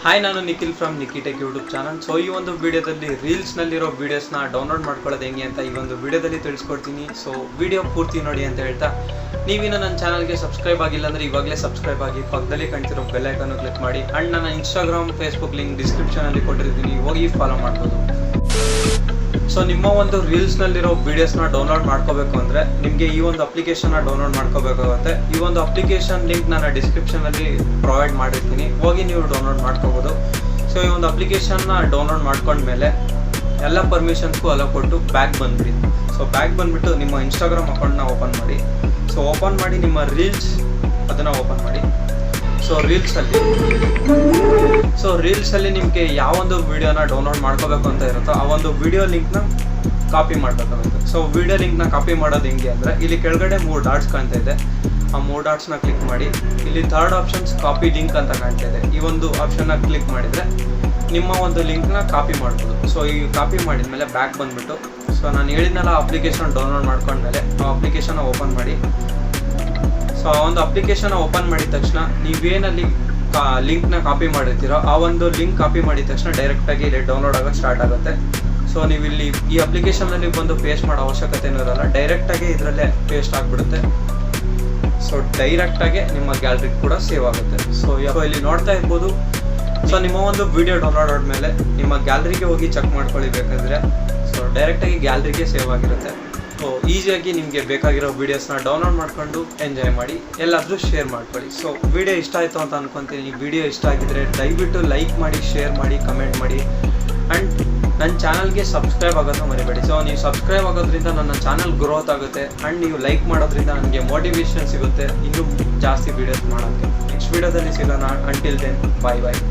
Hi, ನಾನು Nikhil from Nikki tech YouTube channel. So ಈ ಒಂದು ವಿಡಿಯೋದಲ್ಲಿ ರೀಲ್ಸ್ನಲ್ಲಿರೋ ವೀಡಿಯೋಸ್ನ ಡೌನ್ಲೋಡ್ ಮಾಡ್ಕೊಳ್ಳೋದು ಹೆಂಗೆ ಅಂತ ಈ ಒಂದು ವಿಡಿಯೋದಲ್ಲಿ ತಿಳಿಸ್ಕೊಡ್ತೀನಿ. ಸೊ ವಿಡಿಯೋ ಪೂರ್ತಿ ನೋಡಿ ಅಂತ ಹೇಳ್ತಾ, ನೀವಿನ್ನು ನನ್ನ ಚಾನಲ್ಗೆ ಸಬ್ಸ್ಕ್ರೈಬ್ ಆಗಿಲ್ಲ ಅಂದರೆ ಇವಾಗಲೇ ಸಬ್ಸ್ಕ್ರೈಬ್ ಆಗಿ, ಪಕ್ಕದಲ್ಲಿ ಕಾಣ್ತಿರೋ ಬೆಲ್ ಐಕನ್ನು ಕ್ಲಿಕ್ ಮಾಡಿ. ಆ್ಯಂಡ್ ನನ್ನ ಇನ್ಸ್ಟಾಗ್ರಾಮ್, ಫೇಸ್ಬುಕ್ ಲಿಂಕ್ ಡಿಸ್ಕ್ರಿಪ್ಷನಲ್ಲಿ ಕೊಟ್ಟಿರ್ತೀನಿ, ಹೋಗಿ ಫಾಲೋ ಮಾಡ್ಬೋದು. ಸೊ ನಿಮ್ಮ ಒಂದು ರೀಲ್ಸ್ನಲ್ಲಿರೋ ವೀಡಿಯೋಸ್ನ ಡೌನ್ಲೋಡ್ ಮಾಡ್ಕೋಬೇಕು ಅಂದರೆ ನಿಮಗೆ ಈ ಒಂದು ಅಪ್ಲಿಕೇಶನ್ನ ಡೌನ್ಲೋಡ್ ಮಾಡ್ಕೋಬೇಕಾಗುತ್ತೆ. ಈ ಒಂದು ಅಪ್ಲಿಕೇಶನ್ ಲಿಂಕ್ ನಾನು ಡಿಸ್ಕ್ರಿಪ್ಷನಲ್ಲಿ ಪ್ರೊವೈಡ್ ಮಾಡಿರ್ತೀನಿ, ಹೋಗಿ ನೀವು ಡೌನ್ಲೋಡ್ ಮಾಡ್ಕೋಬೋದು. ಸೊ ಈ ಒಂದು ಅಪ್ಲಿಕೇಶನ್ನ ಡೌನ್ಲೋಡ್ ಮಾಡ್ಕೊಂಡ್ಮೇಲೆ ಎಲ್ಲ ಪರ್ಮಿಷನ್ಸ್ಗೂ ಅಲೋ ಕೊಟ್ಟು ಬ್ಯಾಕ್ ಬಂದುಬಿಡಿ. ಸೊ ಬ್ಯಾಕ್ ಬಂದುಬಿಟ್ಟು ನಿಮ್ಮ ಇನ್ಸ್ಟಾಗ್ರಾಮ್ ಅಕೌಂಟ್ನ ಓಪನ್ ಮಾಡಿ. ಸೊ ಓಪನ್ ಮಾಡಿ ನಿಮ್ಮ ರೀಲ್ಸ್ ಅದನ್ನು ಓಪನ್ ಮಾಡಿ. ಸೊ ರೀಲ್ಸಲ್ಲಿ ನಿಮಗೆ ಯಾವೊಂದು ವಿಡಿಯೋನ ಡೌನ್ಲೋಡ್ ಮಾಡ್ಕೋಬೇಕು ಅಂತ ಇರುತ್ತೋ ಆ ಒಂದು ವಿಡಿಯೋ ಲಿಂಕ್ನ ಕಾಪಿ ಮಾಡಬೇಕಾಗುತ್ತೆ. ಸೊ ವಿಡಿಯೋ ಲಿಂಕ್ನ ಕಾಪಿ ಮಾಡೋದು ಹೆಂಗೆ ಅಂದರೆ, ಇಲ್ಲಿ ಕೆಳಗಡೆ 3 ಡಾಟ್ಸ್ ಕಾಣ್ತಾ ಇದೆ. ಆ 3 ಡಾಟ್ಸ್ನ ಕ್ಲಿಕ್ ಮಾಡಿ. ಇಲ್ಲಿ ಥರ್ಡ್ ಆಪ್ಷನ್ಸ್ ಕಾಪಿ ಲಿಂಕ್ ಅಂತ ಕಾಣ್ತಾ ಇದೆ. ಈ ಒಂದು ಆಪ್ಷನ್ನ ಕ್ಲಿಕ್ ಮಾಡಿದರೆ ನಿಮ್ಮ ಒಂದು ಲಿಂಕ್ನ ಕಾಪಿ ಮಾಡ್ಬೋದು. ಸೊ ಈ ಕಾಪಿ ಮಾಡಿದ್ಮೇಲೆ ಬ್ಯಾಕ್ ಬಂದುಬಿಟ್ಟು, ಸೊ ನಾನು ಹೇಳಿದ್ನಲ್ಲ ಅಪ್ಲಿಕೇಶನ್ ಡೌನ್ಲೋಡ್ ಮಾಡ್ಕೊಂಡ್ಮೇಲೆ ಆ ಅಪ್ಲಿಕೇಶನ್ನ ಓಪನ್ ಮಾಡಿ. ಸೊ ಆ ಒಂದು ಅಪ್ಲಿಕೇಶನ್ ಓಪನ್ ಮಾಡಿದ ತಕ್ಷಣ ನೀವೇನಲ್ಲಿ ಲಿಂಕ್ನ ಕಾಪಿ ಮಾಡಿರ್ತೀರೋ ಆ ಒಂದು ಲಿಂಕ್ ಕಾಪಿ ಮಾಡಿದ ತಕ್ಷಣ ಡೈರೆಕ್ಟಾಗಿ ಇಲ್ಲಿ ಡೌನ್ಲೋಡ್ ಆಗೋಕ್ಕೆ ಸ್ಟಾರ್ಟ್ ಆಗುತ್ತೆ. ಸೊ ನೀವು ಇಲ್ಲಿ ಈ ಅಪ್ಲಿಕೇಶನಲ್ಲಿ ಬಂದು ಪೇಸ್ಟ್ ಮಾಡೋ ಅವಶ್ಯಕತೆನೂ ಇರಲ್ಲ, ಡೈರೆಕ್ಟಾಗಿ ಇದರಲ್ಲೇ ಪೇಸ್ಟ್ ಆಗಿಬಿಡುತ್ತೆ. ಸೊ ಡೈರೆಕ್ಟಾಗಿ ನಿಮ್ಮ ಗ್ಯಾಲರಿ ಕೂಡ ಸೇವ್ ಆಗುತ್ತೆ. ಸೊ ಇಲ್ಲಿ ನೋಡ್ತಾ ಇರ್ಬೋದು. ಸೊ ನಿಮ್ಮ ಒಂದು ವಿಡಿಯೋ ಡೌನ್ಲೋಡ್ ಆದಮೇಲೆ ನಿಮ್ಮ ಗ್ಯಾಲರಿಗೆ ಹೋಗಿ ಚೆಕ್ ಮಾಡ್ಕೊಳ್ಳಿ ಬೇಕಾದರೆ. ಸೊ ಡೈರೆಕ್ಟಾಗಿ ಗ್ಯಾಲರಿಗೆ ಸೇವ್ ಆಗಿರುತ್ತೆ. ಸೊ ಈಸಿಯಾಗಿ ನಿಮಗೆ ಬೇಕಾಗಿರೋ ವೀಡಿಯೋಸ್ನ ಡೌನ್ಲೋಡ್ ಮಾಡಿಕೊಂಡು ಎಂಜಾಯ್ ಮಾಡಿ, ಎಲ್ಲಾದರೂ ಶೇರ್ ಮಾಡ್ಕೊಳ್ಳಿ. ಸೊ ವಿಡಿಯೋ ಇಷ್ಟ ಆಯಿತು ಅಂತ ಅಂದ್ಕೊತೀನಿ. ವಿಡಿಯೋ ಇಷ್ಟ ಆಗಿದ್ದರೆ ದಯವಿಟ್ಟು ಲೈಕ್ ಮಾಡಿ, ಶೇರ್ ಮಾಡಿ, ಕಮೆಂಟ್ ಮಾಡಿ. ಆ್ಯಂಡ್ ನನ್ನ ಚಾನಲ್ಗೆ ಸಬ್ಸ್ಕ್ರೈಬ್ ಆಗೋದನ್ನ ಮರಿಬೇಡಿ. ಸೊ ನೀವು ಸಬ್ಸ್ಕ್ರೈಬ್ ಆಗೋದ್ರಿಂದ ನನ್ನ ಚಾನಲ್ ಗ್ರೋತ್ ಆಗುತ್ತೆ. ಆ್ಯಂಡ್ ನೀವು ಲೈಕ್ ಮಾಡೋದ್ರಿಂದ ನನಗೆ ಮೋಟಿವೇಶನ್ ಸಿಗುತ್ತೆ ಇನ್ನೂ ಜಾಸ್ತಿ ವೀಡಿಯೋಸ್ ಮಾಡೋಕ್ಕೆ. ನೆಕ್ಸ್ಟ್ ವೀಡಿಯೋದಲ್ಲಿ ಸಿಗೋಣ. ಅಂಟಿಲ್ ದೆನ್, ಬಾಯ್ ಬಾಯ್.